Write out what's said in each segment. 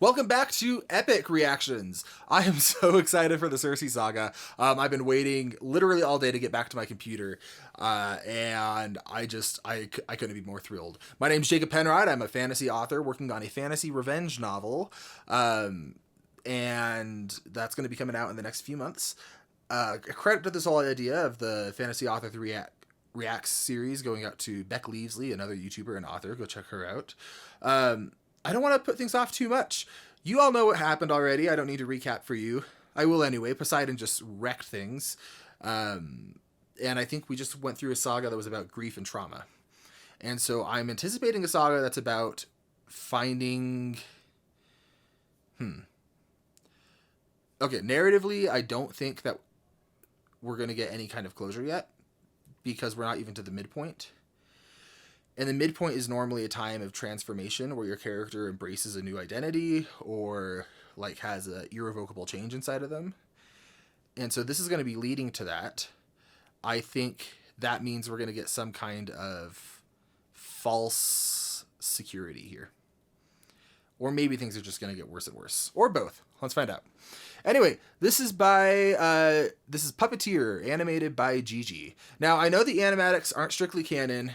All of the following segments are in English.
Welcome back to Epic Reactions. I am so excited for the Circe Saga. I've been waiting literally all day to get back to my computer, and I couldn't be more thrilled. My name's Jacob Penrod. I'm a fantasy author working on a fantasy revenge novel, and that's going to be coming out in the next few months. Credit to this whole idea of the Fantasy Author 3 Reacts series going out to Beck Leavesley, another YouTuber and author. Go check her out. I don't want to put things off too much. You all know what happened already. I don't need to recap for you. I will anyway. Poseidon just wrecked things. And I think we just went through a saga that was about grief and trauma. And so I'm anticipating a saga that's about finding... Okay, narratively, I don't think that we're going to get any kind of closure yet, because we're not even to the midpoint. And the midpoint is normally a time of transformation where your character embraces a new identity or like has an irrevocable change inside of them. And so this is going to be leading to that. I think that means we're going to get some kind of false security here. Or maybe things are just going to get worse and worse. Or both. Let's find out. Anyway, this is Puppeteer, animated by Gigi. Now, I know the animatics aren't strictly canon.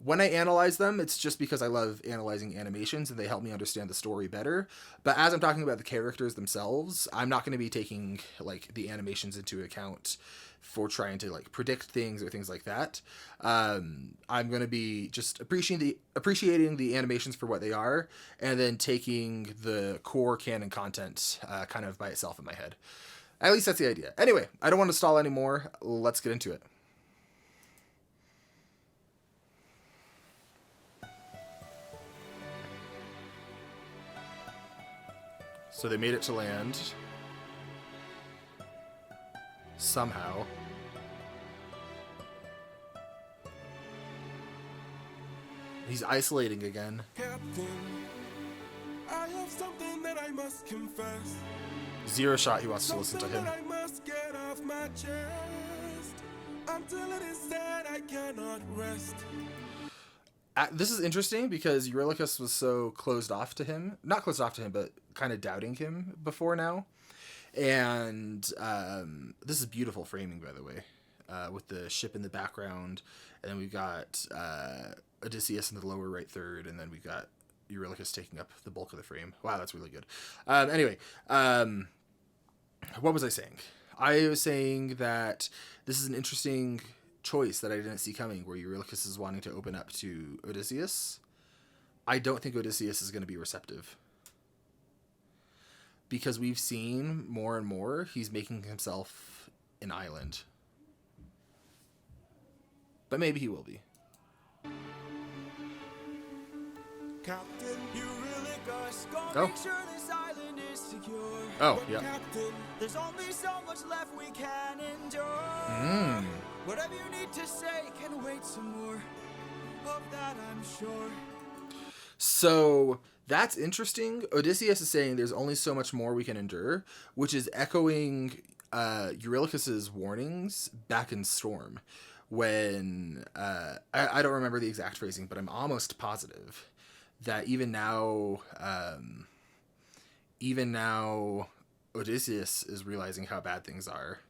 When I analyze them, it's just because I love analyzing animations and they help me understand the story better. But as I'm talking about the characters themselves, I'm not going to be taking like the animations into account for trying to like predict things or things like that. I'm going to be just appreciating the animations for what they are, and then taking the core canon content kind of by itself in my head. At least that's the idea. Anyway, I don't want to stall anymore. Let's get into it. So they made it to land. Somehow. He's isolating again. Captain, I have something that I must confess. Zero shot he wants to listen to him. I must get off my chest. Until it is said I cannot rest. This is interesting because Eurylochus was so closed off to him. Not closed off to him, but kind of doubting him before now. And this is beautiful framing, by the way, with the ship in the background. And then we've got Odysseus in the lower right third. And then we've got Eurylochus taking up the bulk of the frame. Wow, that's really good. Anyway, what was I saying? I was saying that this is an interesting choice that I didn't see coming, where Eurylochus is wanting to open up to Odysseus. I don't think Odysseus is going to be receptive, because we've seen more and more he's making himself an island. But maybe he will be. Captain, you really got Oh. Make sure this island is secure. Oh, yeah. Captain, There's only so much left we can endure. Whatever you need to say can wait some more. Of that I'm sure. So that's interesting. Odysseus is saying there's only so much more we can endure, which is echoing Eurylochus's warnings back in Storm, when I don't remember the exact phrasing, but I'm almost positive that even now Odysseus is realizing how bad things are.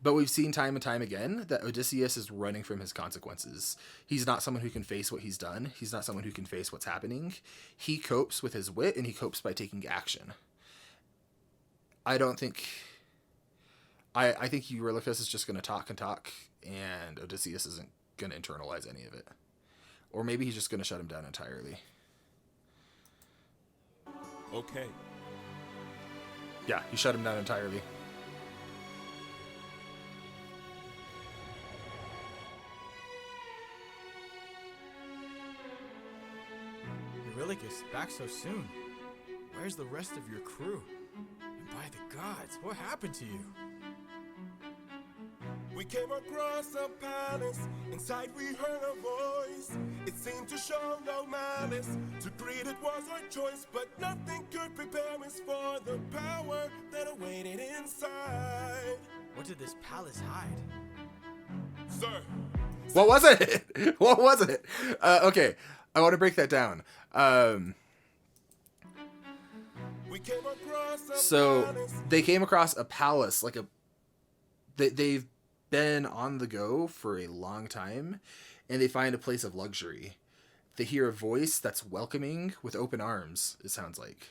But we've seen time and time again that Odysseus is running from his consequences. He's not someone who can face what he's done. He's not someone who can face what's happening. He copes with his wit, and he copes by taking action. I think Eurylochus is just going to talk and talk, and Odysseus isn't going to internalize any of it. Or maybe he's just going to shut him down entirely. okay. Yeah, he shut him down entirely. Eurylochus, back so soon. Where's the rest of your crew? And by the gods, what happened to you? We came across a palace. Inside we heard a voice. It seemed to show no malice. To greet it was our choice, but nothing could prepare us for the power that awaited inside. What did this palace hide? Sir, What was it? What was it? Okay, I want to break that down. So they came across a palace, like they've been on the go for a long time, and they find a place of luxury. They hear a voice that's welcoming with open arms, it sounds like.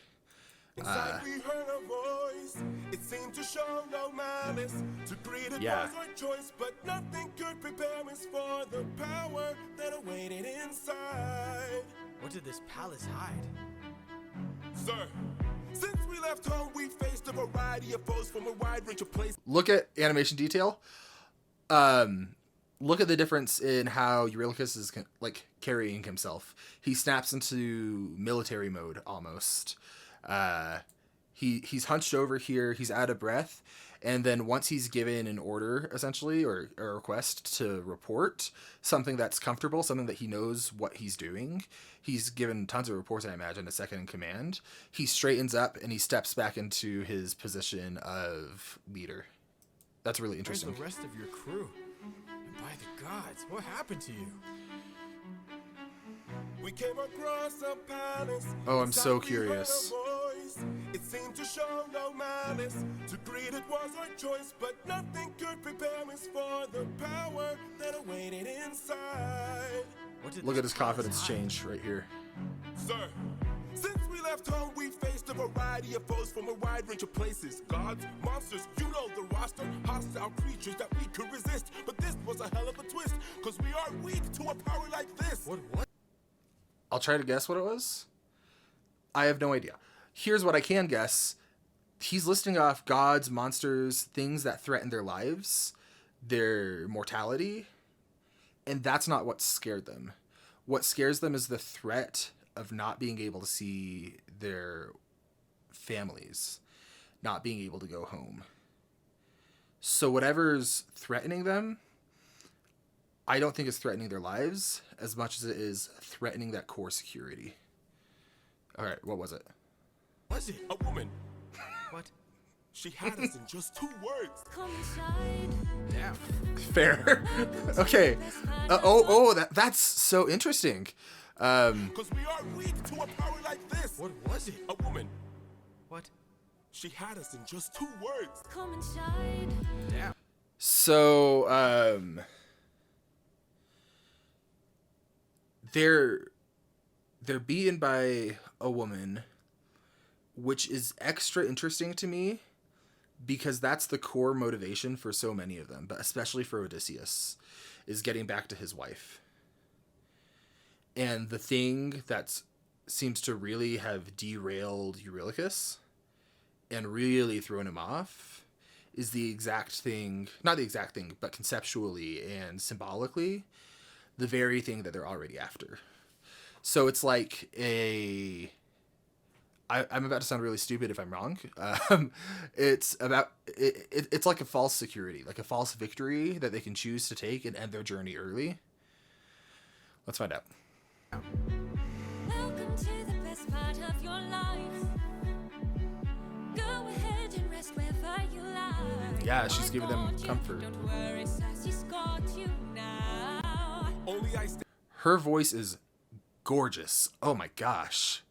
Inside we heard a voice. It seemed to show no malice. To greet it Yeah. was our choice, but nothing could prepare us for the power that awaited inside. What did this palace hide? Sir, since we left home, we faced a variety of foes from a wide range of places. Look at animation detail. Look at the difference in how Eurylochus is like carrying himself. He snaps into military mode almost. He's hunched over here. He's out of breath, and then once he's given an order, essentially, or a request to report something that's comfortable, something that he knows what he's doing. He's given tons of reports, I imagine, a second in command. He straightens up and he steps back into his position of leader. That's really interesting. Where's the rest of your crew? And by the gods, what happened to you? We came across a palace. Oh, I'm so Inside we heard a curious. voice. It seemed to show no malice. To greet it was our choice, but nothing could prepare us for the power that awaited inside. What did Look this at his palace confidence hide? change right here. Sir, since we left home, we faced a variety of foes from a wide range of places. Gods, monsters, you know the roster. Hostile creatures that we could resist. But this was a hell of a twist, cause we are weak to a power like this. What? I'll try to guess what it was. I have no idea. Here's what I can guess. He's listing off gods, monsters, things that threaten their lives, their mortality, and that's not what scared them. What scares them is the threat of not being able to see their families, not being able to go home. So whatever's threatening them, I don't think it's threatening their lives as much as it is threatening that core security. All right, what was it? Was it? A woman. What? She had us in just 2 words. Damn. Fair. Okay. That's so interesting. Cause we are weak to a power like this. What was it? A woman. What? She had us in just 2 words. Damn. So, they're beaten by a woman, which is extra interesting to me because that's the core motivation for so many of them, but especially for Odysseus, is getting back to his wife. And the thing that seems to really have derailed Eurylochus and really thrown him off is the exact thing, not the exact thing, but conceptually and symbolically, the very thing that they're already after. So it's like I'm about to sound really stupid if I'm wrong. It's like a false security, like a false victory that they can choose to take and end their journey early. Let's find out. Welcome to the best part of your life. Go ahead and rest wherever you like. Yeah, she's giving them I've got you. comfort. Don't worry, Sassy's got you now. Only I stay. Her voice is gorgeous. Oh my gosh.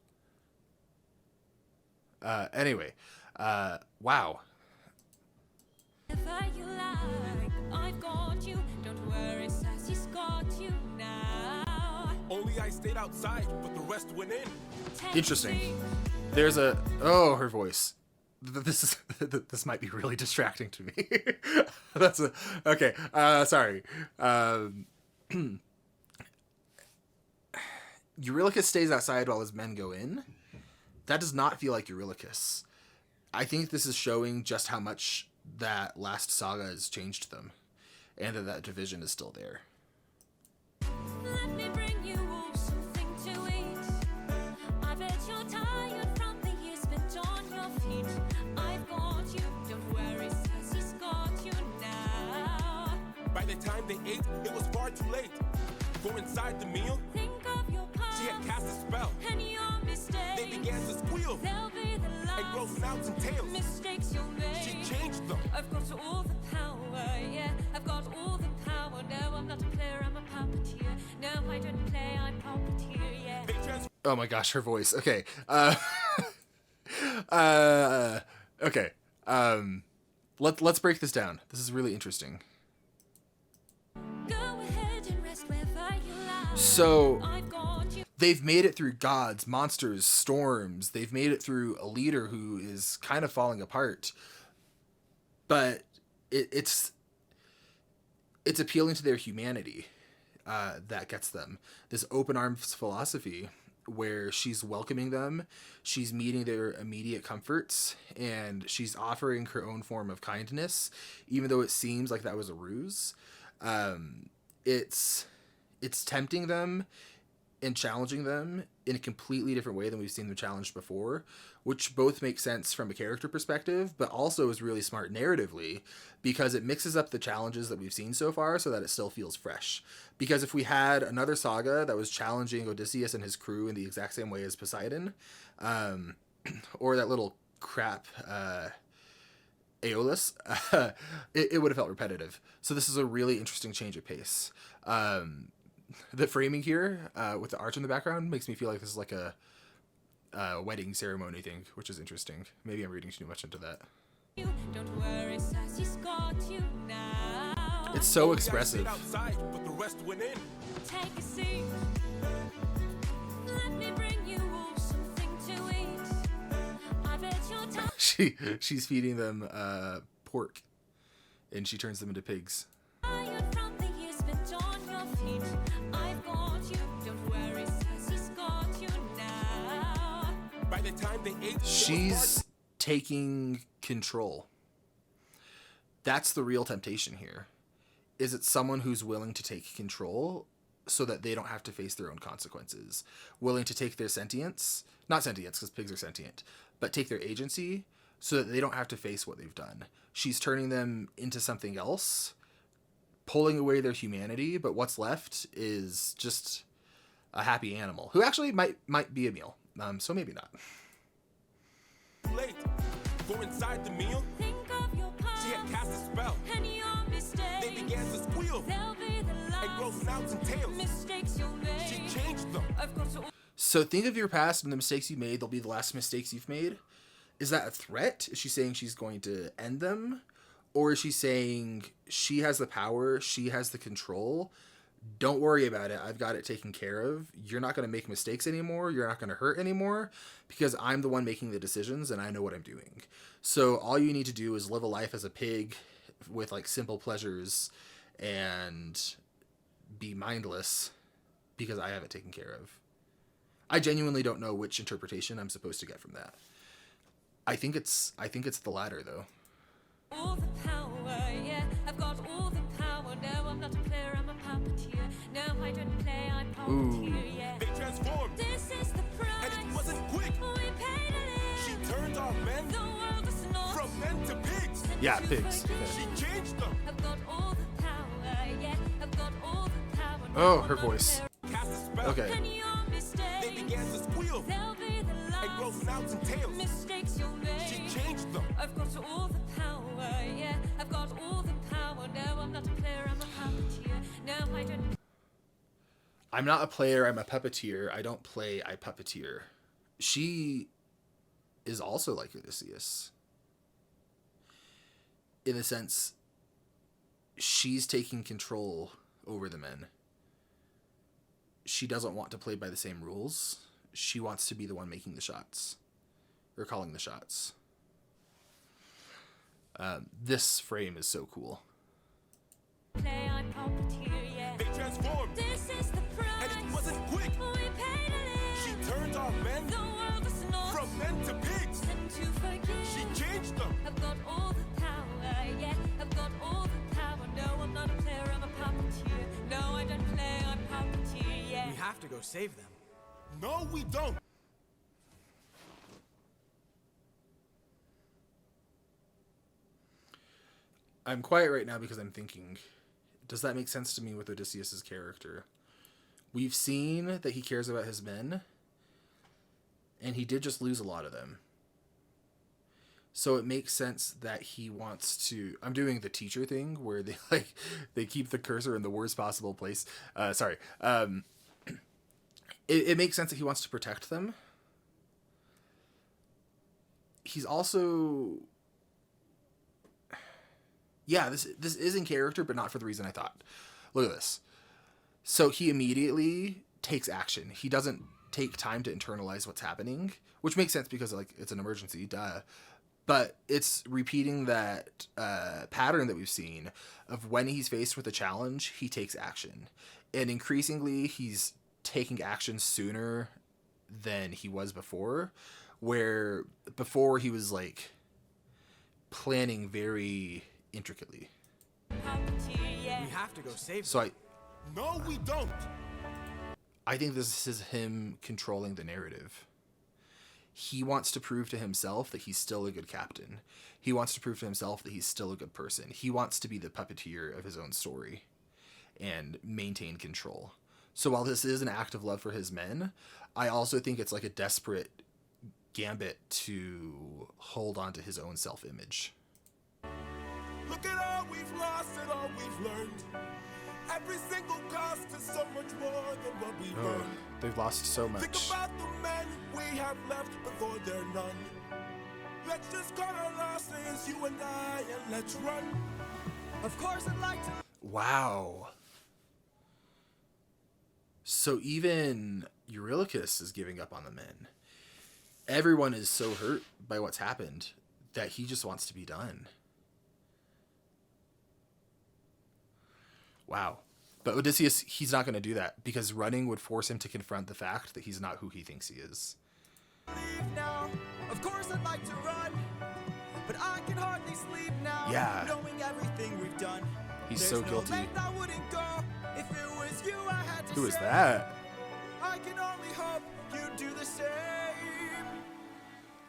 Anyway, wow. Wherever you like, I've got you. Don't worry, Sassy's got you now. Only I stayed outside, but the rest went in. Interesting. There's her voice. This might be really distracting to me. Okay. Sorry. Eurylochus stays outside while his men go in. That does not feel like Eurylochus. I think this is showing just how much that last saga has changed them, and that division is still there. Let me bring you all something to eat. I bet you're tired from the years spent on your feet. I've got you. Don't worry, Sassy's got you now. By the time they ate, it was far too late. For inside the meal, Think of your past she had cast a spell. and your mistakes. They began to squeal They'll be the and grow last snouts and tails. mistakes you'll make. She changed them. I've got all the power, yeah. I've got all the power. No, I'm not a player, I'm a puppeteer. No, I don't play, I'm puppeteer, yeah. They trans- Oh my gosh, her voice. Okay. Okay. Let's break this down. This is really interesting. Go ahead and rest wherever you lie. So I've got you. they've made it through gods, monsters, storms. They've made it through a leader who is kind of falling apart. But it's appealing to their humanity that gets them. This open arms philosophy where she's welcoming them, she's meeting their immediate comforts, and she's offering her own form of kindness, even though it seems like that was a ruse. It's tempting them and challenging them in a completely different way than we've seen them challenged before, which both make sense from a character perspective, but also is really smart narratively because it mixes up the challenges that we've seen so far so that it still feels fresh. Because if we had another saga that was challenging Odysseus and his crew in the exact same way as Poseidon, or that little crap Aeolus, it would have felt repetitive. So this is a really interesting change of pace. The framing here with the arch in the background makes me feel like this is like a wedding ceremony thing, which is interesting. Maybe I'm reading too much into that. Don't worry, Sassy's got you now. It's so You guys expressive. stayed outside, but the rest went in. Take a seat. Let me bring you all something to eat. I bet you're She's feeding them pork, and she turns them into pigs. tired from the years spent on your feet. I've got you. Don't worry, Sassy's got you now. By the time they ate, She's taking control. That's the real temptation here. Is it someone who's willing to take control so that they don't have to face their own consequences? Willing to take their sentience, not sentience because pigs are sentient, but take their agency so that they don't have to face what they've done. She's turning them into something else, pulling away their humanity, but what's left is just a happy animal who actually might be a meal. So maybe not. late. Go inside the meal. Think of your past She had cast a spell. and your mistakes. They began to squeal They'll be the and grow last snouts and tails. mistakes you'll She make. changed them. I've got to So think of your past and the mistakes you made. They'll be the last mistakes you've made. Is that a threat? Is she saying she's going to end them? Or is she saying she has the power, she has the control? Don't worry about it. I've got it taken care of. You're not going to make mistakes anymore. You're not going to hurt anymore because I'm the one making the decisions and I know what I'm doing. So all you need to do is live a life as a pig with like simple pleasures and be mindless because I have it taken care of. I genuinely don't know which interpretation I'm supposed to get from that. I think it's the latter though. all the power, yeah. I've got all the power. No, I'm not a player, I'm a puppeteer. No, I don't play, I puppeteer, yeah. They transformed, This is the price. and it wasn't quick. We paid it She in. turned our men The world is not from men to pigs. Yeah, to pigs. forgive. She changed them. I've got all the power, yeah. I've got all the power. No, Oh, I'm her not a voice. player. Cast a spell. Okay. And your They began mistakes. to squeal They'll be the and grow last snouts and tails. mistakes you'll She make. changed them. I've got all the power, yeah. I've got all the power. No, I'm not a player, I'm a puppeteer. No, I don't. I'm not a player, I'm a puppeteer. I don't play, I puppeteer. She is also like Odysseus. In the sense, she's taking control over the men. She doesn't want to play by the same rules. She wants to be the one making the shots. Or calling the shots. This frame is so cool. Play, I puppeteer, yeah. They transformed, This is the price. and it wasn't quick. We paid it She in. turned our men The world is not from men to pigs. and to forgive. She changed them. I've got all the power, yeah. I've got all the power. No, I'm not a player, I'm a puppeteer. No, I don't play, I puppeteer, yeah. We have to go save them. No, we don't. I'm quiet right now because I'm thinking, does that make sense to me with Odysseus's character? We've seen that he cares about his men, and he did just lose a lot of them. So it makes sense that he wants to... I'm doing the teacher thing where they keep the cursor in the worst possible place. It makes sense that he wants to protect them. he's also, yeah, this is in character, but not for the reason I thought. Look at this. So he immediately takes action. He doesn't take time to internalize what's happening, which makes sense because like it's an emergency, duh. But it's repeating that pattern that we've seen of when he's faced with a challenge, he takes action. And increasingly, he's taking action sooner than he was before, where before he was like planning very intricately. Puppeteer, We have to go save So No, we don't. I think this is him controlling the narrative. He wants to prove to himself that he's still a good captain. He wants to prove to himself that he's still a good person. He wants to be the puppeteer of his own story and maintain control. So while this is an act of love for his men, I also think it's like a desperate gambit to hold on to his own self-image. Look at all we've lost and all we've learned. Every single cost is so much more than what we've earned. They've lost so Think much. about the men we have left before they're none. Let's just cut our losses, you and I, and let's run. Of course I'd like to. Wow. So even Eurylochus is giving up on the men. Everyone is so hurt by what's happened that he just wants to be done. Wow. But Odysseus, he's not going to do that because running would force him to confront the fact that he's not who he thinks he is. Leave now. Of course I'd like to run, but I can hardly sleep now. Yeah. Knowing everything we've done. He's so There's guilty. No length I wouldn't go if it was you I had to Who is save. that? I can only hope you'd do the same.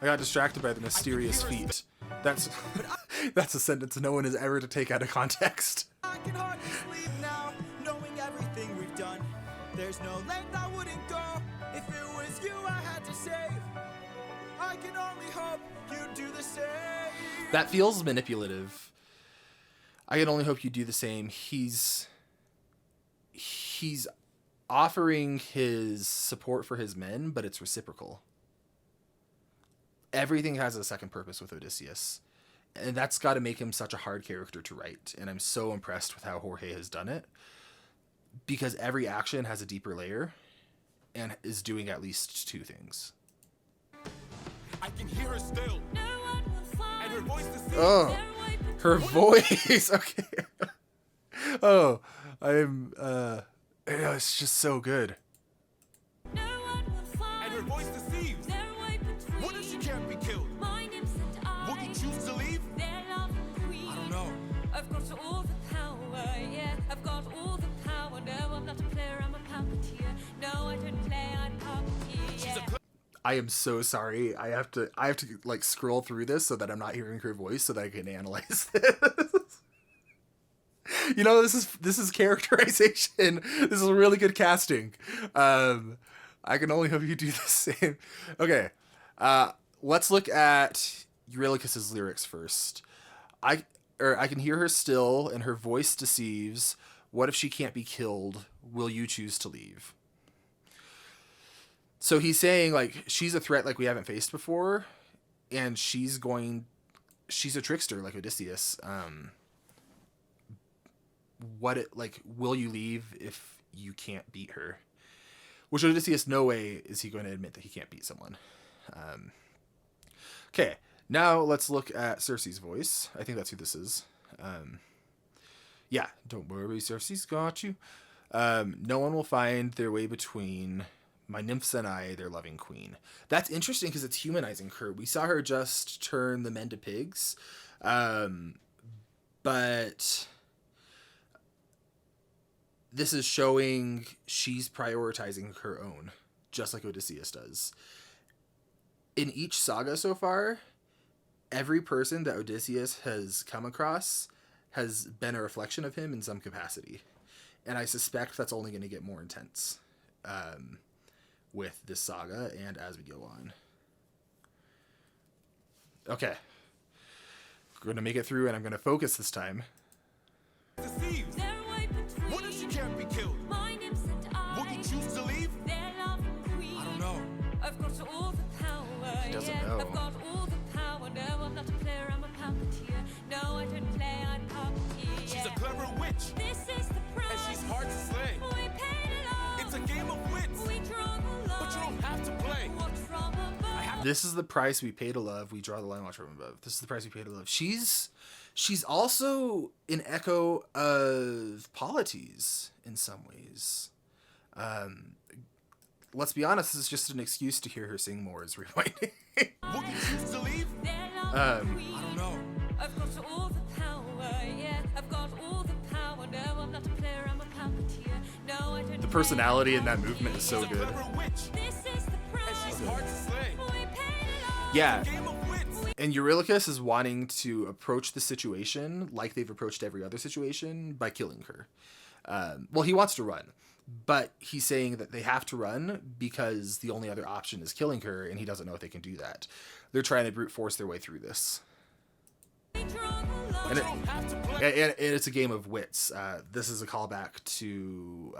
I got distracted by the mysterious feet. That's that's a sentence no one is ever to take out of context. I can hardly sleep now, knowing everything we've done. There's no length I wouldn't go if it was you I had to save. I can only hope you'd do the same. That feels manipulative. I can only hope you do the same. He's offering his support for his men, but it's reciprocal. Everything has a second purpose with Odysseus. And that's got to make him such a hard character to write. And I'm so impressed with how Jorge has done it. Because every action has a deeper layer and is doing at least two things. I can hear her still, No one will find and her voice deceives. Oh, their way between her voice. Okay. Oh, it's just so good. No one will find And her voice deceives. their way between What if she can't be killed? my nymphs and I. Will you choose to leave? Their love queen. I don't know. I've got all the power, yeah. I've got all the power. No, I'm not a player, I'm a puppeteer. No, I don't play, I'm puppeteer. Yeah. I am so sorry. I have to like scroll through this so that I'm not hearing her voice so that I can analyze this. You know, this is characterization. This is really good casting. I can only hope you do the same. Okay. Let's look at Eurylochus's lyrics first. I can hear her still and her voice deceives. What if she can't be killed? Will you choose to leave? So he's saying like she's a threat like we haven't faced before, and she's a trickster like Odysseus. Will you leave if you can't beat her? Which Odysseus, no way is he going to admit that he can't beat someone. Okay, now let's look at Circe's voice. I think that's who this is. Yeah, don't worry, Circe's got you. No one will find their way between my nymphs and I, their loving queen. That's interesting because it's humanizing her. We saw her just turn the men to pigs. But this is showing she's prioritizing her own, just like Odysseus does. In each saga so far, every person that Odysseus has come across has been a reflection of him in some capacity. And I suspect that's only going to get more intense with this saga and as we go on. Okay. We're going to make it through, and I'm going to focus this time. Deceives. Their way between What if she can't be killed? my nymphs and I. Will you choose to leave? Their love queen. I don't know. I've got all the power. He doesn't yeah. know. I've got all the power. witch, This is the price. and she's hard to slay. We paid it all. It's a game of wits, We draw the line. but you don't have to play. Watch from above. This is the price we pay to love. We draw the line, watch from above. This is the price we pay to love. She's also an echo of Polites in some ways. Let's be honest, this is just an excuse to hear her sing more as rewinding. Would you choose to leave? I don't know. I've got all the power, yeah. I've got all the power. No, I'm not a player, I'm a puppeteer. No, I don't The personality in that movement is so She's a good. clever witch, This is the and price. she's hard to slay. We paid it all. Yeah. Game of wits. And Eurylochus is wanting to approach the situation like they've approached every other situation by killing her. Well, he wants to run, but he's saying that they have to run because the only other option is killing her, and he doesn't know if they can do that. They're trying to brute force their way through this. We draw the line. And, You don't have to play. and it's a game of wits. This is a callback to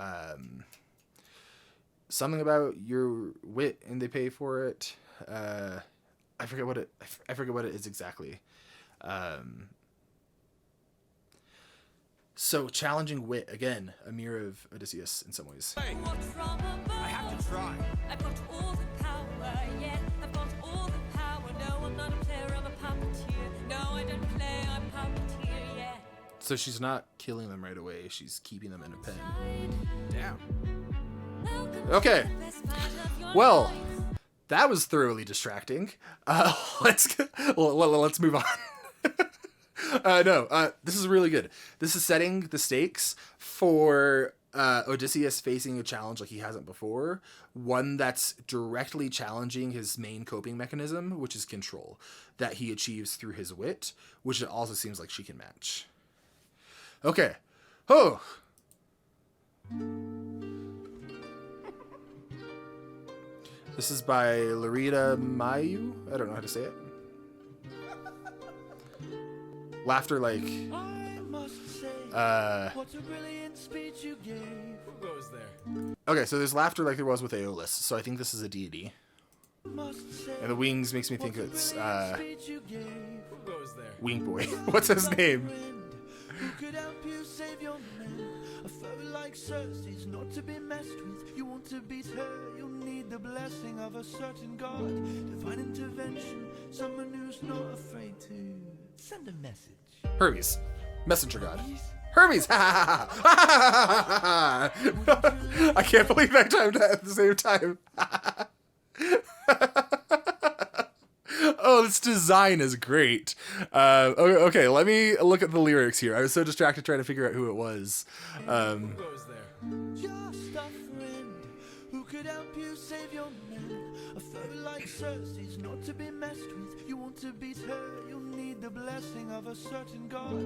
something about your wit, and they pay for it. I forget what it is exactly. So challenging wit, again, a mirror of Odysseus in some ways. Play. Watch from above. I have to try. I've got all the power, yeah. I've got all the power. No, I'm not a player, I'm a puppeteer. No, I don't play, I'm puppeteer, yeah. So she's not killing them right away. She's keeping them in a pen. Damn. Welcome Okay. to the best part of your Well, life. that was thoroughly distracting. Let's move on. This is really good. This is setting the stakes for Odysseus facing a challenge like he hasn't before. One that's directly challenging his main coping mechanism, which is control, that he achieves through his wit, which it also seems like she can match. Okay. Oh. This is by Larita Mayu. I don't know how to say it. Laughter like... I must say, what a brilliant speech you gave. Who goes there? Okay, so there's laughter like there was with Aeolus, so I think this is a deity. Must say, And the wings makes me think what a it's brilliant speech you gave. Who goes there? Wing Boy. What's his name? Friend who could help you save your men. A foe like Circe is not to be messed with. You want to beat her, you'll need the blessing of a certain god. Divine intervention, someone who's not afraid to send a message. Hermes. Messenger God. Hermes! I can't believe I timed that at the same time. Oh, this design is great. Okay, let me look at the lyrics here. I was so distracted trying to figure out who it was. Who goes there? Just a friend who could help you save your men. A foe like Circe is not to be messed with. You want to beat her, you'll need the blessing of a certain god.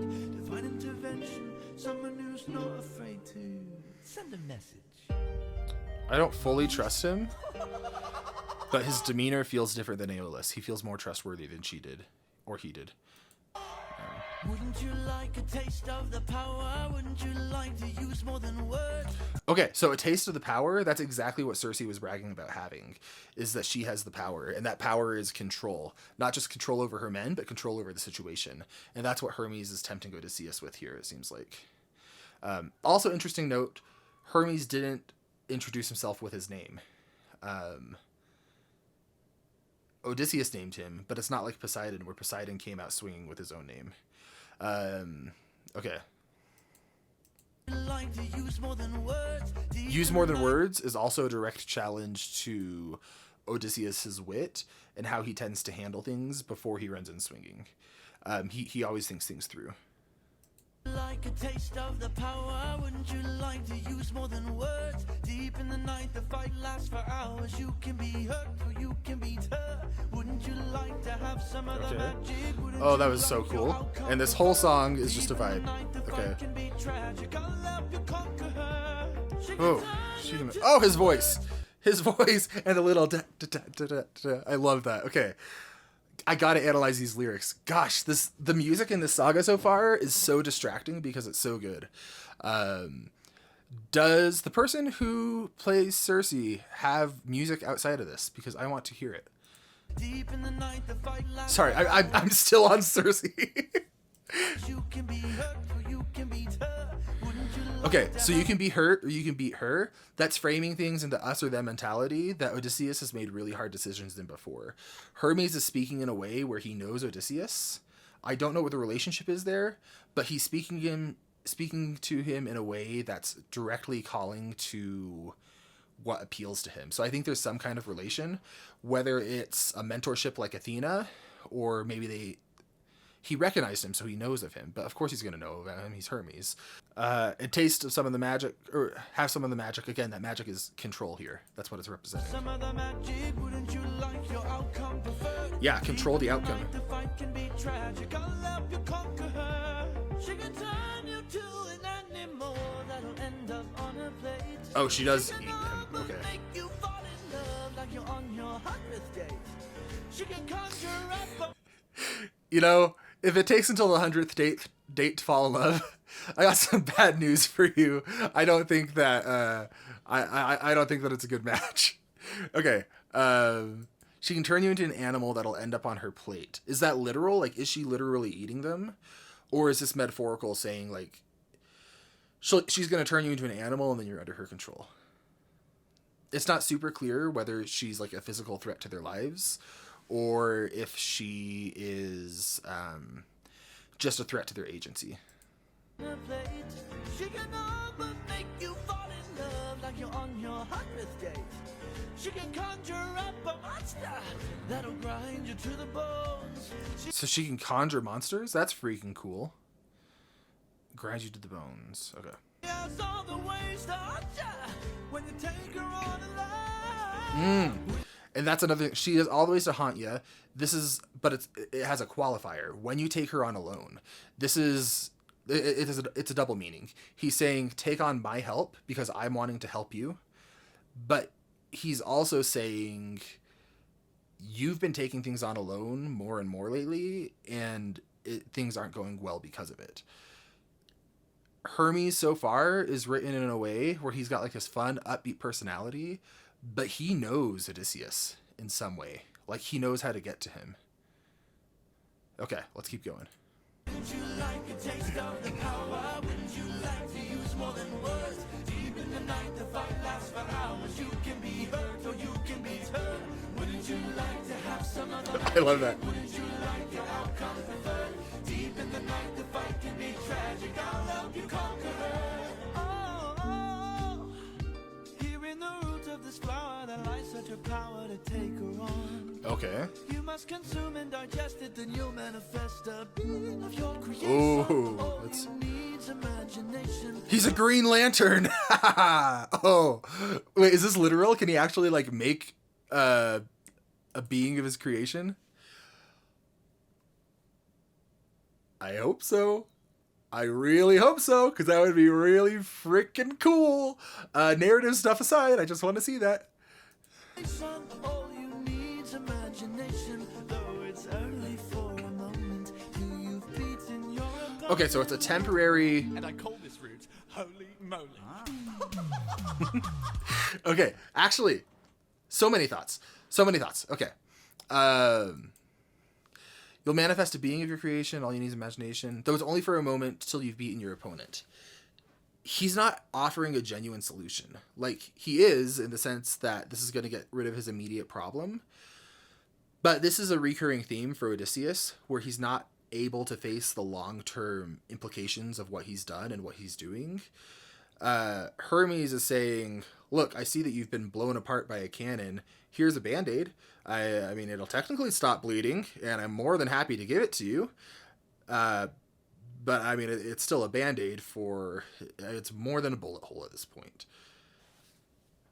Divine intervention, someone who's not afraid to send a message. I don't fully trust him, but his demeanor feels different than Aeolus. He feels more trustworthy than she did, or he did. Wouldn't you like a taste of the power? Wouldn't you like to use more than words? Okay, so a taste of the power, that's exactly what Circe was bragging about having, is that she has the power, and that power is control. Not just control over her men, but control over the situation. And that's what Hermes is tempting Odysseus with here, it seems like. Also, interesting note, Hermes didn't introduce himself with his name. Odysseus named him, but it's not like Poseidon, where Poseidon came out swinging with his own name. Okay. Like to use more than words. Use more than words is also a direct challenge to Odysseus' wit and how he tends to handle things before he runs in swinging. He always thinks things through. Like a taste of the power, wouldn't you like to use more than words? Deep in the night, the fight lasts for hours. You can be hurt or you can beat her. Wouldn't you like to have some of the Okay. magic? Wouldn't Oh, that you was so like your cool. outcome And this to whole be song is just a Deep in the vibe. night, the Okay. fight can be tragic. I'll help you conquer her. She can Oh, turn shoot you him. to Oh, his voice. His voice and a little da, da, da, da, da, da. I love that. Okay. I gotta analyze these lyrics. Gosh, the music in this saga so far is so distracting because it's so good. Does the person who plays Circe have music outside of this? Because I want to hear it. Deep in the night, the fight lasts Sorry, I'm still on Circe. You can be hurt or you can beat her. Wouldn't you like Okay, to so you have can be hurt or you can beat her. That's framing things into us or them mentality that Odysseus has made really hard decisions in before. Hermes is speaking in a way where he knows Odysseus. I don't know what the relationship is there, but he's speaking to him in a way that's directly calling to what appeals to him. So I think there's some kind of relation, whether it's a mentorship like Athena, or maybe he recognized him, so he knows of him. But of course he's going to know of him. He's Hermes. A taste of some of the magic, or have some of the magic. Again, that magic is control here. That's what it's representing. some of the magic? Wouldn't you like your outcome preferred? Yeah, control the outcome. The fight can be tragic. I'll help you conquer her. She can turn you to an animal that'll end up on her plate. Oh, she does She eat can him. almost Okay. make you fall in love like you're on your 100th date. She can conjure up You know, if it takes until the 100th date to fall in love, I got some bad news for you. I don't think that I don't think that it's a good match. Okay. She can turn you into an animal that'll end up on her plate. Is that literal? Like, is she literally eating them? Or is this metaphorical, saying like she's going to turn you into an animal and then you're under her control? It's not super clear whether she's like a physical threat to their lives, or if she is just a threat to their agency. her plate. She can almost make you fall in love like you're on your 100th date. She can conjure up a monster that'll grind you to the bones. So she can conjure monsters? That's freaking cool. Grind you to the bones. Okay. She has all the ways to haunt ya when you take her on a lie. And that's another. She has all the ways to haunt you. This is, but it has a qualifier. When you take her on alone, this is it's a double meaning. He's saying take on my help because I'm wanting to help you, but he's also saying you've been taking things on alone more and more lately, and things aren't going well because of it. Hermes so far is written in a way where he's got like this fun, upbeat personality, but he knows Odysseus in some way. Like, he knows how to get to him. Okay, let's keep going. Wouldn't you like a taste of the power? Wouldn't you like to use more than words? Deep in the night, the fight lasts for hours. You can be hurt or you can be turned. Wouldn't you like to have some of the I love that. Wouldn't you like your outcome preferred? Deep in the night, the fight can be tragic. I'll help you conquer her. Oh, oh, here in the root of this flower that lies such a power to take her on. Okay. You must consume and digest it, then you'll manifest a being of your creation. Ooh, All that's- you need's imagination. He's a Green Lantern. Oh, wait, is this literal? Can he actually like make a being of his creation? I hope so. I really hope so, because that would be really freaking cool. Narrative stuff aside, I just want to see that. All you need's imagination, though it's only for a moment. Till you've beaten your opponent. Okay, so it's a temporary. And I call this route Holy Moly. Okay, actually, so many thoughts. Okay. You'll manifest a being of your creation. All you need is imagination. Though it's only for a moment till you've beaten your opponent. He's not offering a genuine solution. Like, he is, in the sense that this is going to get rid of his immediate problem. But this is a recurring theme for Odysseus, where he's not able to face the long-term implications of what he's done and what he's doing. Hermes is saying, look, I see that you've been blown apart by a cannon. Here's a Band-Aid. I mean, it'll technically stop bleeding, and I'm more than happy to give it to you. But, I mean, it's still a Band-Aid for... It's more than a bullet hole at this point.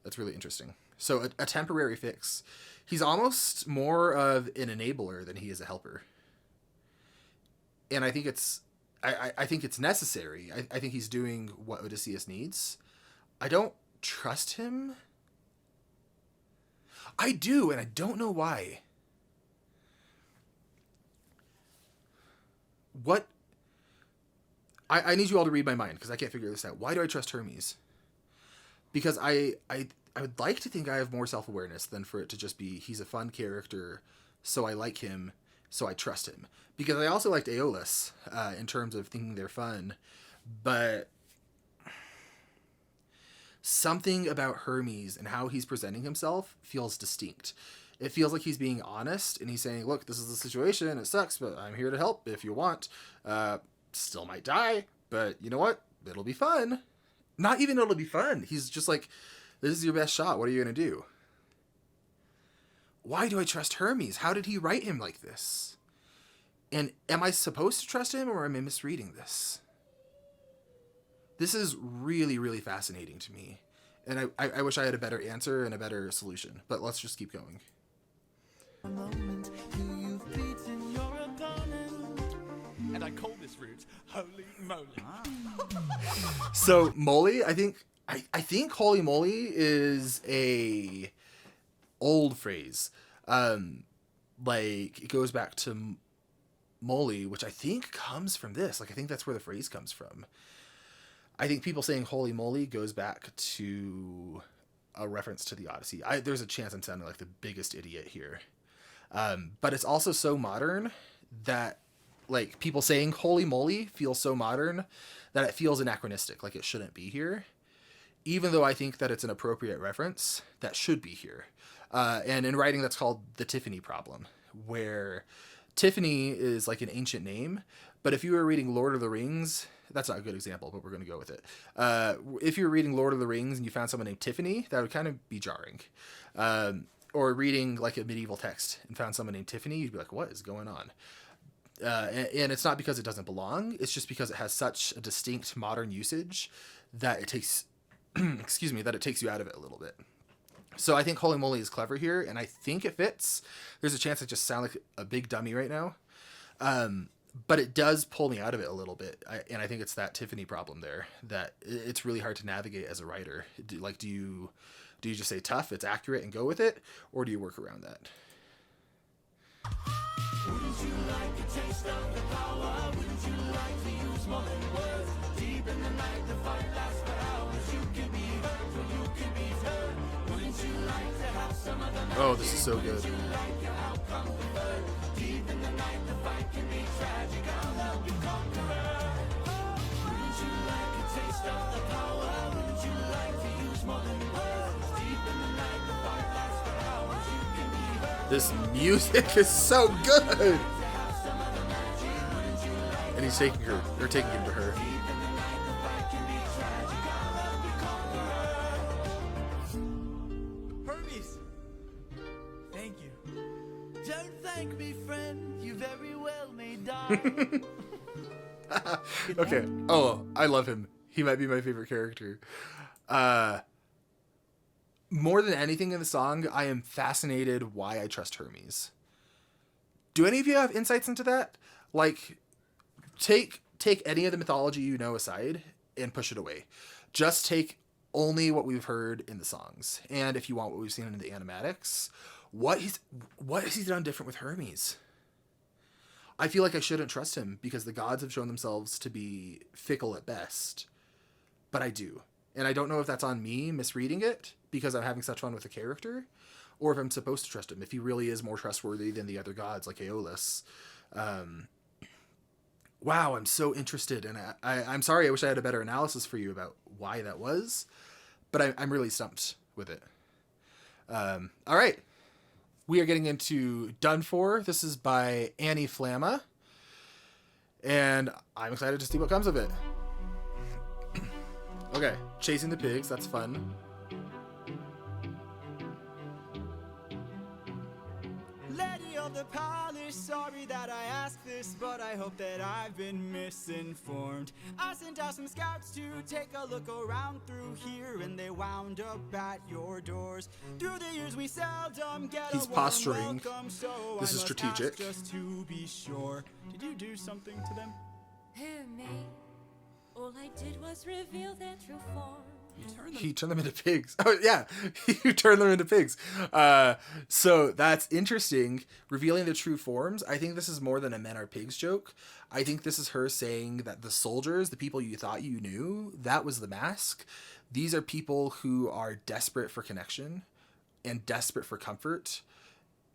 That's really interesting. So, a temporary fix. He's almost more of an enabler than he is a helper. And I think it's... I think it's necessary. I think he's doing what Odysseus needs. I don't trust him. I do, and I don't know why. What? I need you all to read my mind, because I can't figure this out. Why do I trust Hermes? Because I would like to think I have more self-awareness than for it to just be, he's a fun character, so I like him, so I trust him. Because I also liked Aeolus in terms of thinking they're fun, but something about Hermes and how he's presenting himself feels distinct. It feels like he's being honest, and he's saying, look, this is the situation, it sucks, but I'm here to help if you want. Still might die, but you know what? It'll be fun. Not even it'll be fun. He's just like, this is your best shot. What are you going to do? Why do I trust Hermes? How did he write him like this? And am I supposed to trust him, or am I misreading this? This is really, really fascinating to me. And I wish I had a better answer and a better solution. But let's just keep going. And I call this route Holy Moly. So moly, I think holy moly is a old phrase. Like it goes back to moly, which I think comes from this. Like I think that's where the phrase comes from. I think people saying holy moly goes back to a reference to the Odyssey. There's a chance I'm sounding like the biggest idiot here. But it's also so modern that like people saying holy moly feels so modern that it feels anachronistic, like it shouldn't be here. Even though I think that it's an appropriate reference that should be here. And in writing, that's called the Tiffany problem, where Tiffany is like an ancient name. But if you were reading Lord of the Rings, that's not a good example, but we're going to go with it. If you were reading Lord of the Rings and you found someone named Tiffany, that would kind of be jarring. Or reading like a medieval text and found someone named Tiffany, you'd be like, what is going on? And it's not because it doesn't belong. It's just because it has such a distinct modern usage that it takes, that it takes you out of it a little bit. So I think holy moly is clever here, and I think it fits. There's a chance I just sound like a big dummy right now. But it does pull me out of it a little bit. And I think it's that Tiffany problem there, that it's really hard to navigate as a writer. Do you just say tough, it's accurate, and go with it? Or do you work around that? Wouldn't you like a taste of the power? Wouldn't you like to use more than words? Deep in the night, the fight lasts for hours. You can be hurt, or you can be hurt. Wouldn't you like to have some of the night? Oh, this is so good. Wouldn't you like your outcome preferred? Deep in the night, the fight can be tragic. I'll help you conquer it. Wouldn't you like a taste of the power? Wouldn't you like to use more than words? Deep in the night, the fight lasts for hours. You can be hurt. This music is so good. And he's taking him to her. Hermes! Thank you. Don't thank me, friend. You very well may die. Okay. Oh, I love him. He might be my favorite character. More than anything in the song, I am fascinated why I trust Hermes. Do any of you have insights into that? Like, take any of the mythology you know aside and push it away. Just take only what we've heard in the songs. And if you want what we've seen in the animatics, what has he done different with Hermes? I feel like I shouldn't trust him because the gods have shown themselves to be fickle at best. But I do. And I don't know if that's on me misreading it because I'm having such fun with the character, or if I'm supposed to trust him, if he really is more trustworthy than the other gods like Aeolus. Wow, I'm so interested. And I'm sorry, I wish I had a better analysis for you about why that was, but I'm really stumped with it. All right. We are getting into Done For. This is by Annie Flamma. And I'm excited to see what comes of it. Okay, chasing the pigs, that's fun. Lady of the palace, sorry that I asked this, but I hope that I've been misinformed. I sent out some scouts to take a look around through here, and they wound up at your doors. Through the years we seldom get He's a warm posturing. welcome, so This is I must strategic. ask just to be sure. Did you do something to them? Who, me? All I did was reveal their true form. He turned them into pigs. Oh, yeah. He turned them into pigs. So that's interesting. Revealing the true forms. I think this is more than a men are pigs joke. I think this is her saying that the soldiers, the people you thought you knew, that was the mask. These are people who are desperate for connection and desperate for comfort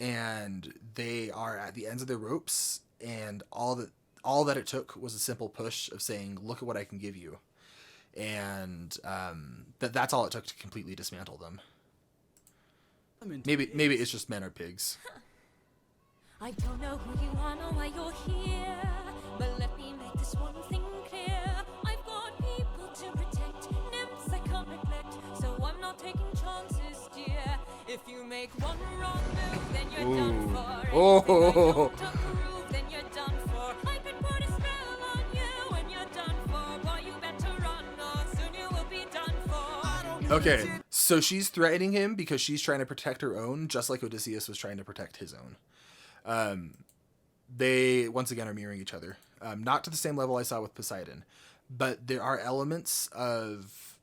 and they are at the ends of their ropes, and all that it took was a simple push of saying, look at what I can give you. And that's all it took to completely dismantle them. Maybe it's just men are pigs. I don't know who you are nor why you're here, but let me make this one thing clear. I've got people to protect, nymphs I can't neglect, so I'm not taking chances, dear. If you make one wrong move, then you're done for. Oh. Don't approve, then you're done for. I could put a spell on you and you're done for. Boy, you better run, or soon you will be done for. Okay, so she's threatening him because she's trying to protect her own, just like Odysseus was trying to protect his own. They once again are mirroring each other. Not to the same level I saw with Poseidon, but there are elements of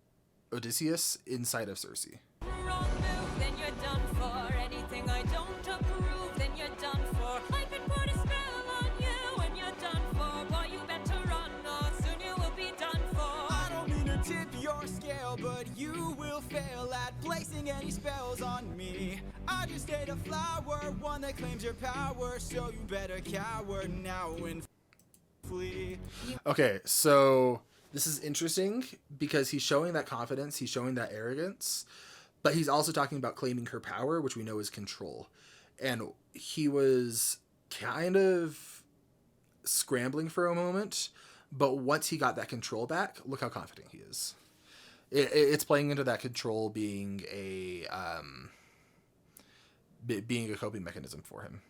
Odysseus inside of Circe. Wrong move, then you're done for. Anything I don't approve, then you're done for. I could put a spell on you and you're done for. Boy, you better run, or soon you will be done for. I don't mean to tip your scale, but you will fail at placing any spells on me. I just ate a flower, one that claims your power, so you better cower now and flee. Okay, so this is interesting because he's showing that confidence, he's showing that arrogance, but he's also talking about claiming her power, which we know is control. And he was kind of scrambling for a moment, but once he got that control back, look how confident he is. It's playing into that control being a coping mechanism for him.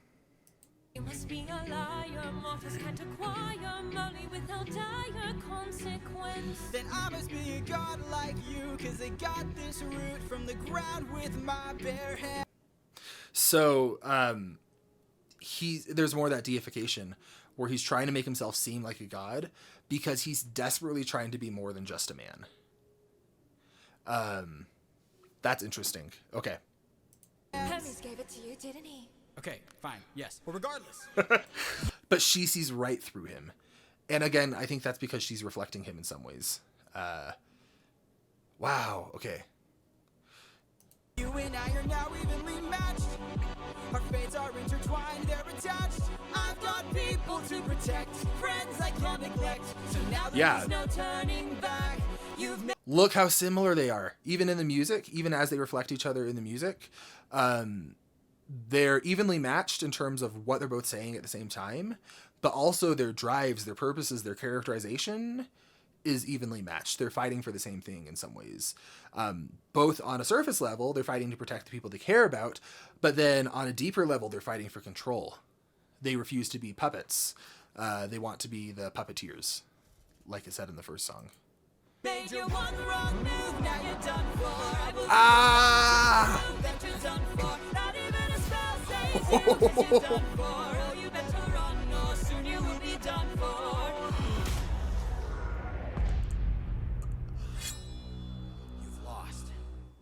You must be a liar, mortals can't acquire money without dire consequence. Then I must be a god like you, cause I got this root from the ground with my bare hand. So there's more of that deification where he's trying to make himself seem like a god because he's desperately trying to be more than just a man. That's interesting. Okay. Hermes gave it to you, didn't he? Okay, fine, yes. Well, regardless. But she sees right through him. And again, I think that's because she's reflecting him in some ways. Wow, okay. You and I are now evenly matched. Our fates are intertwined, they're attached. I've got people to protect, friends I can't neglect. So now there's no turning back. Look how similar they are. Even in the music, even as they reflect each other in the music. They're evenly matched in terms of what they're both saying at the same time, but also their drives, their purposes, their characterization is evenly matched. They're fighting for the same thing in some ways. Both on a surface level, they're fighting to protect the people they care about, but then on a deeper level, they're fighting for control. They refuse to be puppets. They want to be the puppeteers, like it said in the first song. Made you one wrong move, now you're done for. I will that you're done for. Not even a spell saves you, 'cause you're done for. Oh, you better run, or soon you will be done for. You've lost.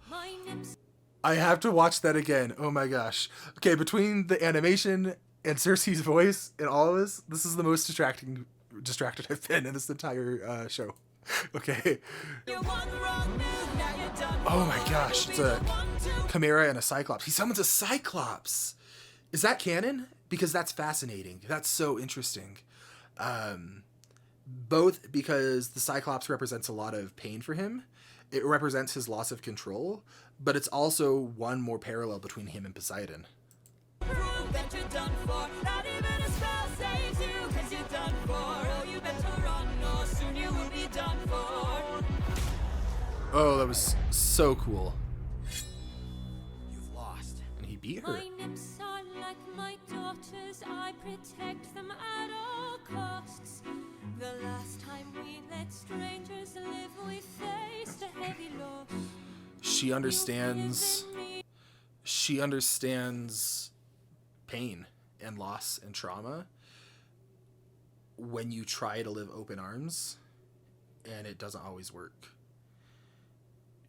My nymphs. I have to watch that again. Oh my gosh. Okay, between the animation and Circe's voice and all of this is the most distracted I've been in this entire show. Okay. Oh my gosh, it's a Chimera and a Cyclops. He summons a Cyclops. Is that canon? Because that's fascinating. That's so interesting. Both because the Cyclops represents a lot of pain for him. It represents his loss of control, but it's also one more parallel between him and Poseidon. Prove that you're done for. Not even a spell saves you, 'cause you're done for. Oh, you better run, or soon you will be done for. Oh, that was so cool. You've lost. And he beat her. My nymphs are like my daughters. I protect them at all costs. The last time we let strangers live, we faced a heavy loss. She understands pain and loss and trauma when you try to live open arms and it doesn't always work.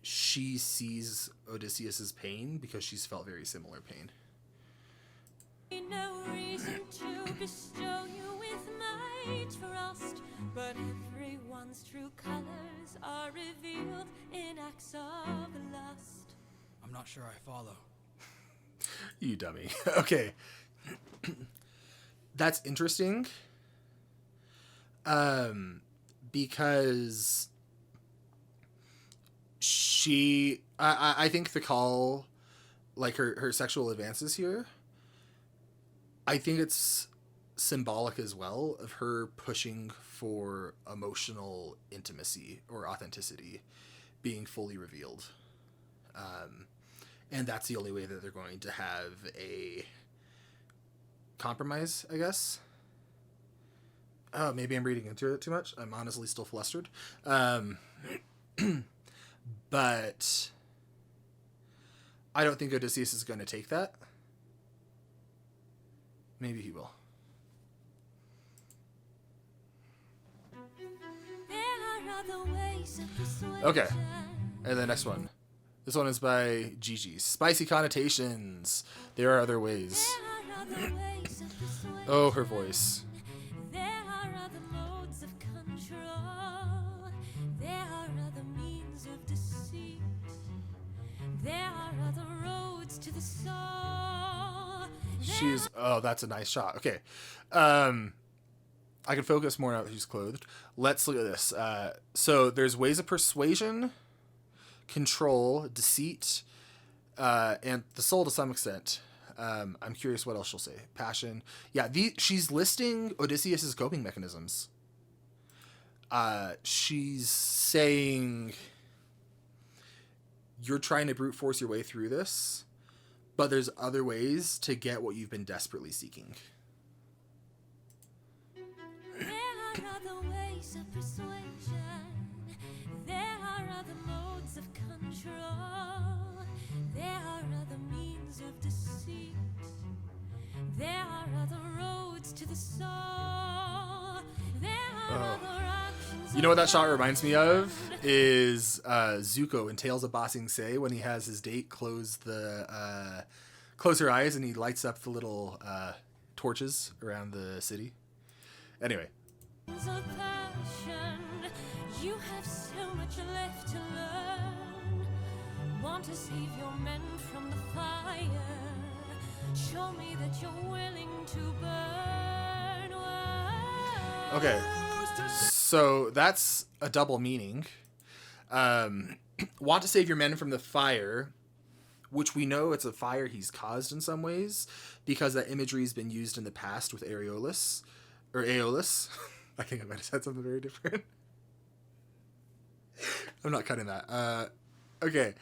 She sees Odysseus's pain because she's felt very similar pain. No reason to bestow you with my trust, but everyone's true colors are revealed in acts of lust. I'm not sure I follow. You dummy. Okay. That's interesting. Because I think the call, like her sexual advances here, I think it's symbolic as well of her pushing for emotional intimacy or authenticity being fully revealed. And that's the only way that they're going to have a compromise, I guess. Oh, maybe I'm reading into it too much. I'm honestly still flustered. But I don't think Odysseus is going to take that. Maybe he will. Okay. And the next one. This one is by Gigi. Spicy connotations. There are other ways. Oh, her voice. There are other modes of control. There are other means of deceit. There are other roads to the soul. She's... Oh, that's a nice shot. Okay. I can focus more now that she's clothed. Let's look at this. So there's ways of persuasion, control, deceit, and the soul to some extent. I'm curious what else she'll say. Passion. Yeah, she's listing Odysseus's coping mechanisms. She's saying you're trying to brute force your way through this, but there's other ways to get what you've been desperately seeking. There are other ways of persuasion. There are other modes of control. There are other means of deceit. There are other roads to the soul. There are other actions. You know what that shot reminds me of is Zuko in Tales of Ba Sing Se when he has his date close her eyes and he lights up the little torches around the city. Anyway. Of passion. You have so much left to learn. Want to save your men from the fire. Show me that you're willing to burn. Whoa. Okay. So that's a double meaning. Want to save your men from the fire, which we know it's a fire he's caused in some ways because that imagery has been used in the past with Aeolus. Or Aeolus. I think I might have said something very different. I'm not cutting that. Okay.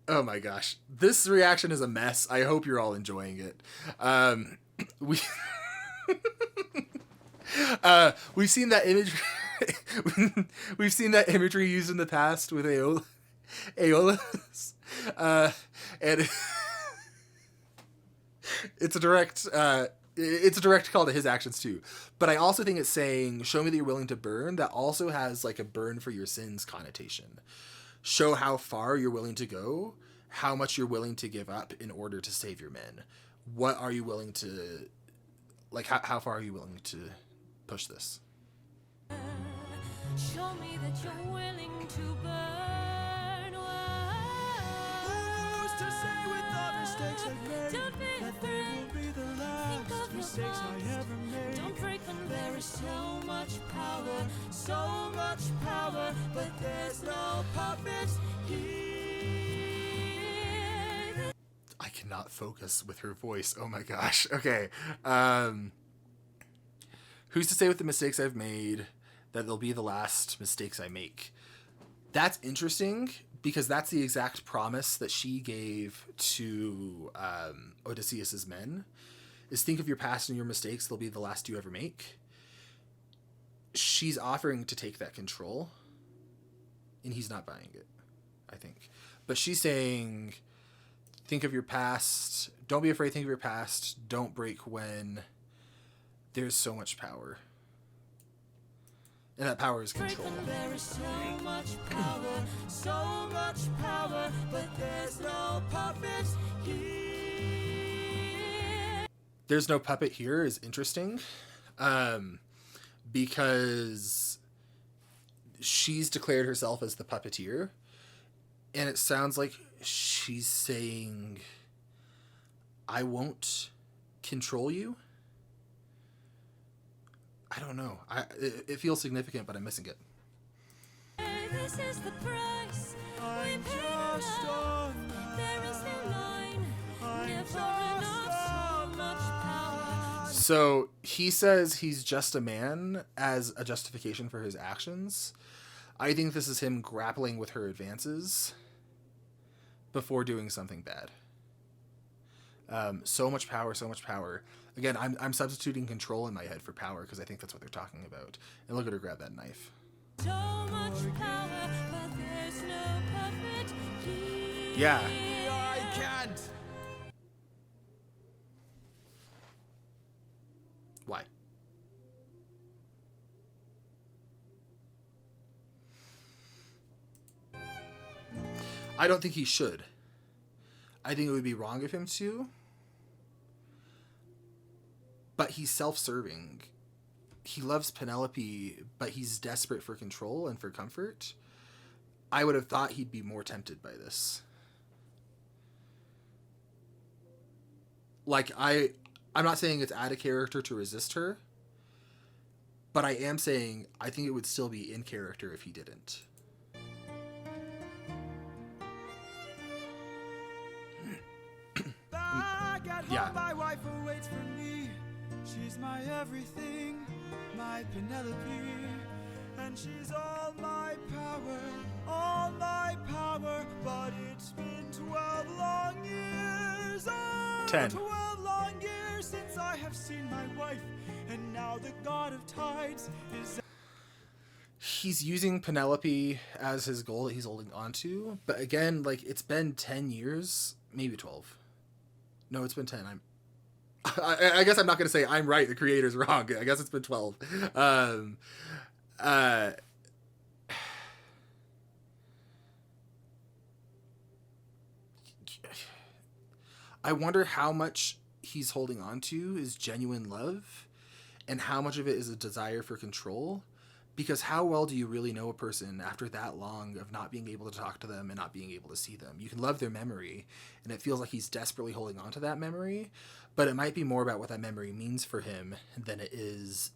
Oh my gosh. This reaction is a mess. I hope you're all enjoying it. We've seen that imagery. We've seen that imagery used in the past with Aeolus. And it's a direct call to his actions too. But I also think it's saying, show me that you're willing to burn. That also has like a burn for your sins connotation. Show how far you're willing to go, how much you're willing to give up in order to save your men. What are you willing to, like, how far are you willing to push this? Show me that you're willing to burn. Who's to say with the mistakes I've made Don't be that they will be the Think last of your mistakes I thoughts. ever made? Don't break them. There is so much power, but there's no puppets here. I cannot focus with her voice. Oh my gosh. Okay. Who's to say with the mistakes I've made that they'll be the last mistakes I make? That's interesting because that's the exact promise that she gave to Odysseus's men. Is think of your past and your mistakes, they'll be the last you ever make. She's offering to take that control, and he's not buying it, I think. But she's saying, think of your past. Don't be afraid, think of your past. Don't break when there's so much power. And that power is control. There is so much power, but there's no puppets here. There's no puppet here is interesting. Because she's declared herself as the puppeteer. And it sounds like she's saying, I won't control you. I don't know. It feels significant, but I'm missing it. This is the price we I'm pay just love. a man. There is no line, I'm never just enough, so a much power. So he says he's just a man as a justification for his actions. I think this is him grappling with her advances before doing something bad. So much power, so much power. Again, I'm substituting control in my head for power because I think that's what they're talking about. And look at her grab that knife. So much power, but there's no perfect peace. Yeah. I can't. Why? I don't think he should. I think it would be wrong of him to. But he's self-serving. He loves Penelope, but he's desperate for control and for comfort. I would have thought he'd be more tempted by this. Like, I'm not saying it's out of character to resist her, but I am saying I think it would still be in character if he didn't. Back at home, Yeah. my wife awaits for me. She's my everything, my Penelope. And she's all my power, all my power. But it's been 12 long years. Oh, 10. 12 long years since I have seen my wife. And now the god of tides is... He's using Penelope as his goal that he's holding on to. But again, like, it's been 10 years, maybe 12. No, it's been 10. I guess I'm not going to say I'm right, the creator's wrong. I guess it's been 12. I wonder how much he's holding on to is genuine love and how much of it is a desire for control. Because how well do you really know a person after that long of not being able to talk to them and not being able to see them? You can love their memory, and it feels like he's desperately holding on to that memory, but it might be more about what that memory means for him than it is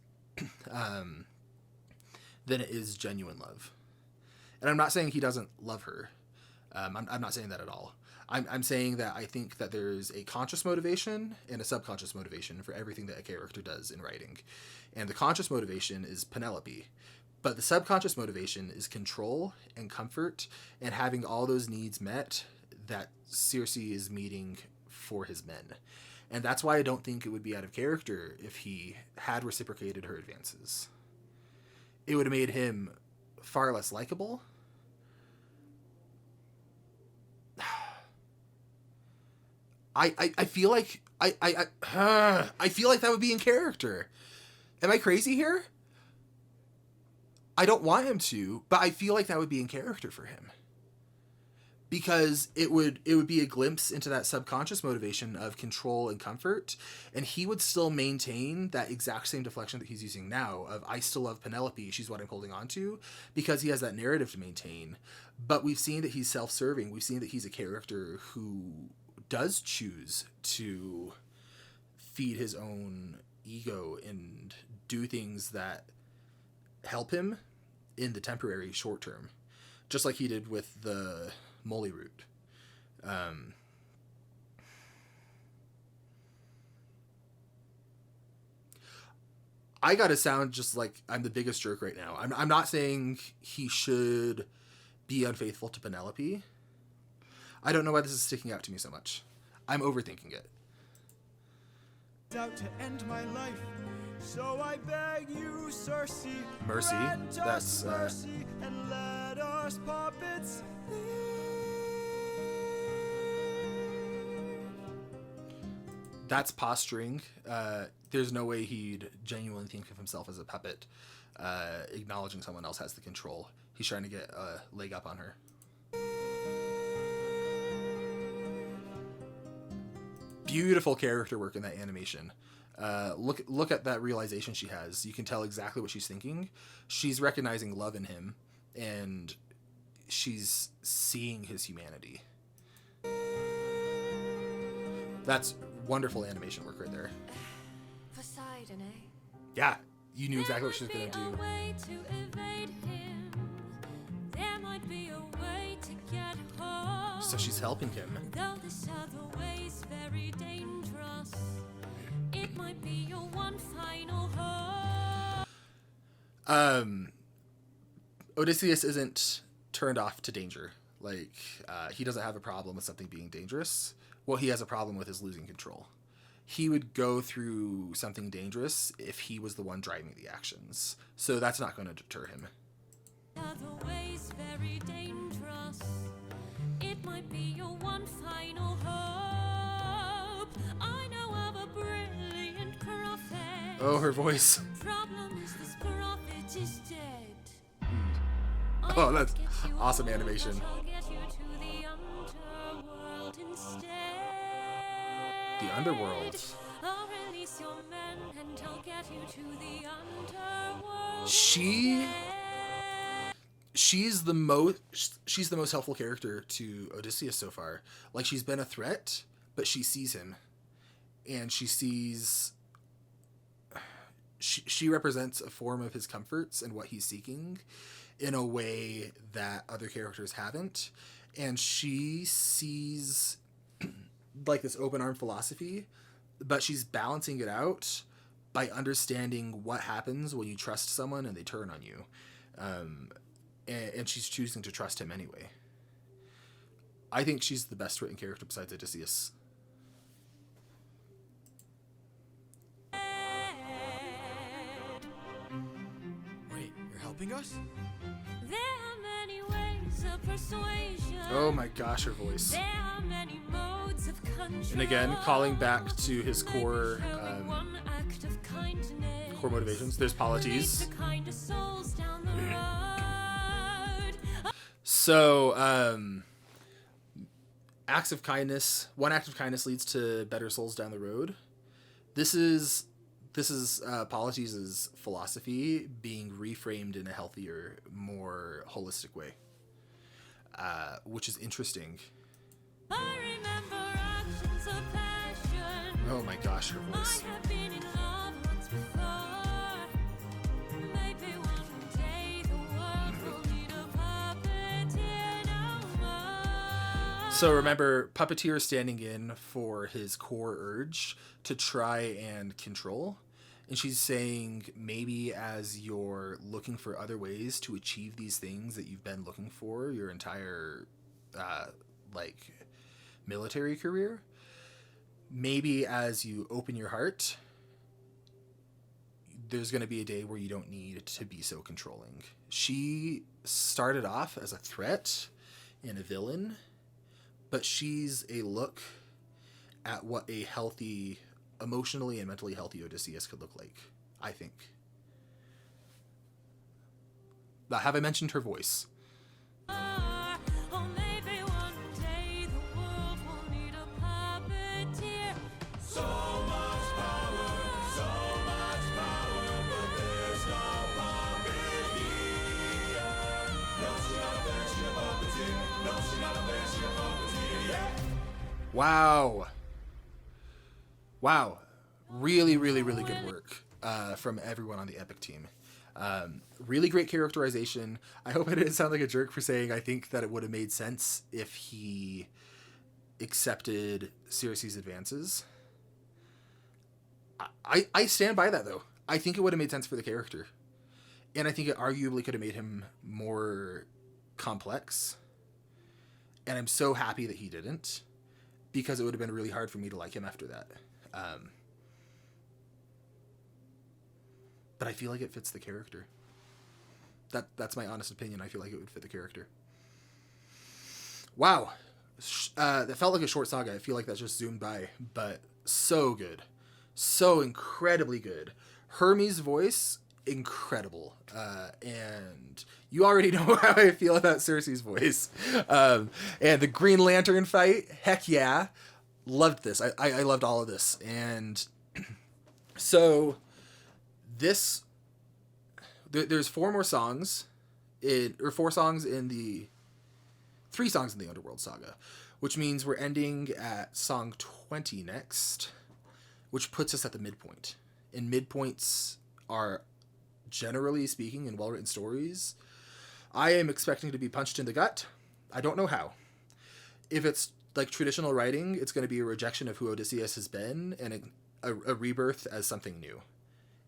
genuine love. And I'm not saying he doesn't love her. I'm not saying that at all. I'm saying that I think that there's a conscious motivation and a subconscious motivation for everything that a character does in writing. And the conscious motivation is Penelope. But the subconscious motivation is control and comfort and having all those needs met that Circe is meeting for his men. And that's why I don't think it would be out of character if he had reciprocated her advances. It would have made him far less likable. I feel like I feel like that would be in character. Am I crazy here? I don't want him to, but I feel like that would be in character for him. Because it would be a glimpse into that subconscious motivation of control and comfort, and he would still maintain that exact same deflection that he's using now of I still love Penelope, she's what I'm holding on to, because he has that narrative to maintain. But we've seen that he's self-serving. We've seen that he's a character who does choose to feed his own ego and do things that help him in the temporary short term, just like he did with the moly root. I gotta sound just like I'm the biggest jerk right now. I'm not saying he should be unfaithful to Penelope. I don't know why this is sticking out to me so much. I'm overthinking it. out to end my life. So I beg you, Circe, Mercy. grant That's us mercy and let us puppets live. that's posturing. There's no way he'd genuinely think of himself as a puppet, acknowledging someone else has the control. He's trying to get a leg up on her. Beautiful character work in that animation. Look at that realization she has. You can tell exactly what she's thinking. She's recognizing love in him, and she's seeing his humanity. That's wonderful animation work right there. Poseidon, eh? Yeah, you knew exactly what she was There going to might do. be a way to evade him. There might be a way to get home. So she's helping him. Though this other way's very dangerous, it might be your one final hope. Odysseus isn't turned off to danger. Like, he doesn't have a problem with something being dangerous. What he has a problem with is losing control. He would go through something dangerous if he was the one driving the actions. So that's not going to deter him. Other way's very dangerous. It might be your one final hope. I know of a brilliant prophet. Oh, her voice. Problem is this prophet is dead. Oh, that's awesome animation. I'll get you to the underworld instead. The underworld. I'll release your men and I'll get you to the underworld. She's the most helpful character to Odysseus so far. Like, she's been a threat, but she sees him, and she sees. She represents a form of his comforts and what he's seeking, in a way that other characters haven't, and she sees like this open arm philosophy, but she's balancing it out by understanding what happens when you trust someone and they turn on you. And she's choosing to trust him anyway. I think she's the best written character besides Odysseus. Wait, you're helping us? There are many ways of persuasion. Oh my gosh, her voice. There are many modes of control. And again, calling back to his core One act of kindness core motivations. There's leads polities. to kinder souls down the road. So, acts of kindness. One act of kindness leads to better souls down the road. This is Polities' philosophy being reframed in a healthier, more holistic way, which is interesting. I remember actions of passion. Oh my gosh, her Might voice. have been in love once before. Maybe one day the world will need a puppeteer no more. So remember, Puppeteer is standing in for his core urge to try and control. And she's saying, maybe as you're looking for other ways to achieve these things that you've been looking for your entire, military career, maybe as you open your heart, there's going to be a day where you don't need to be so controlling. She started off as a threat and a villain, but she's a look at what a healthy, emotionally and mentally healthy Odysseus could look like, I think. Have I mentioned her voice? Or maybe one day the world will need a puppeteer. So much power, but there's no puppet here. No, she not a bear, she a puppeteer. No, she not a bear, she a puppeteer, yeah. Wow. Really, really, really good work from everyone on the Epic team. Really great characterization. I hope I didn't sound like a jerk for saying I think that it would have made sense if he accepted Circe's advances. I stand by that, though. I think it would have made sense for the character. And I think it arguably could have made him more complex. And I'm so happy that he didn't, because it would have been really hard for me to like him after that. But I feel like it fits the character. That's my honest opinion. I feel like it would fit the character. Wow. That felt like a short saga. I feel like that just zoomed by, but so good. So incredibly good. Hermes' voice, incredible. And you already know how I feel about Circe's voice. And the Green Lantern fight, heck yeah. Loved this. I loved all of this. And so there's three songs in the Underworld Saga, which means we're ending at song 20 next, which puts us at the midpoint. And midpoints are, generally speaking, in well-written stories, I am expecting to be punched in the gut. I don't know how. If it's like traditional writing, it's going to be a rejection of who Odysseus has been and a rebirth as something new.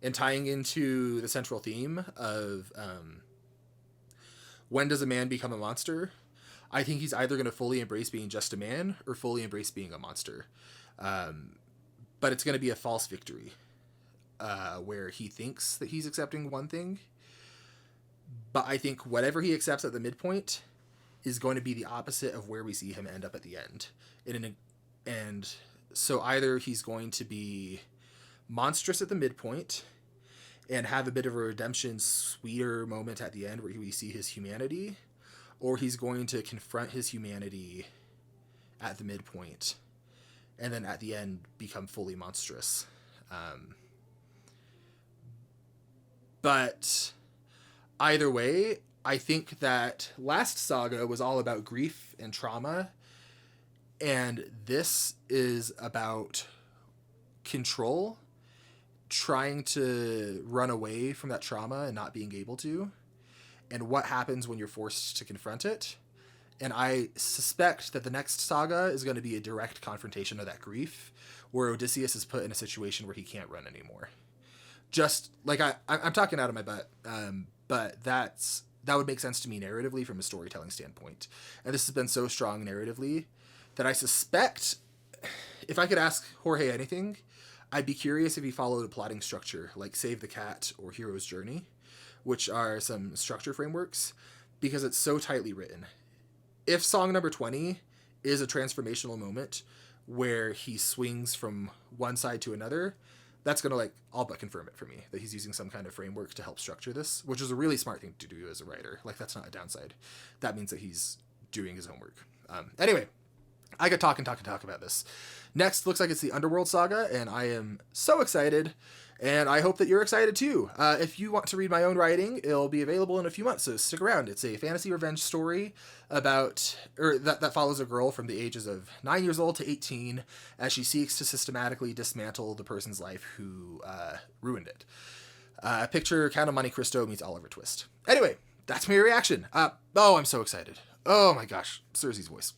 And tying into the central theme of when does a man become a monster, I think he's either going to fully embrace being just a man or fully embrace being a monster. But it's going to be a false victory where he thinks that he's accepting one thing. But I think whatever he accepts at the midpoint is going to be the opposite of where we see him end up at the end. And so either he's going to be monstrous at the midpoint and have a bit of a redemption, sweeter moment at the end where we see his humanity, or he's going to confront his humanity at the midpoint and then at the end become fully monstrous. But either way, I think that last saga was all about grief and trauma, and this is about control, trying to run away from that trauma and not being able to, and what happens when you're forced to confront it. And I suspect that the next saga is going to be a direct confrontation of that grief, where Odysseus is put in a situation where he can't run anymore. Just like I'm talking out of my butt, but that would make sense to me narratively from a storytelling standpoint. And this has been so strong narratively that I suspect, if I could ask Jorge anything, I'd be curious if he followed a plotting structure like Save the Cat or Hero's Journey, which are some structure frameworks, because it's so tightly written. If song number 20 is a transformational moment where he swings from one side to another, that's going to like all but confirm it for me that he's using some kind of framework to help structure this, which is a really smart thing to do as a writer. Like, that's not a downside. That means that he's doing his homework. Anyway, I could talk about this. Next looks like it's the Underworld Saga, and I am so excited, and I hope that you're excited too. If you want to read my own writing, it'll be available in a few months, so stick around. It's a fantasy revenge story that follows a girl from the ages of 9 years old to 18 as she seeks to systematically dismantle the person's life who ruined it. Picture Count of Monte Cristo meets Oliver Twist. Anyway, that's my reaction. I'm so excited. Oh my gosh, Circe's voice.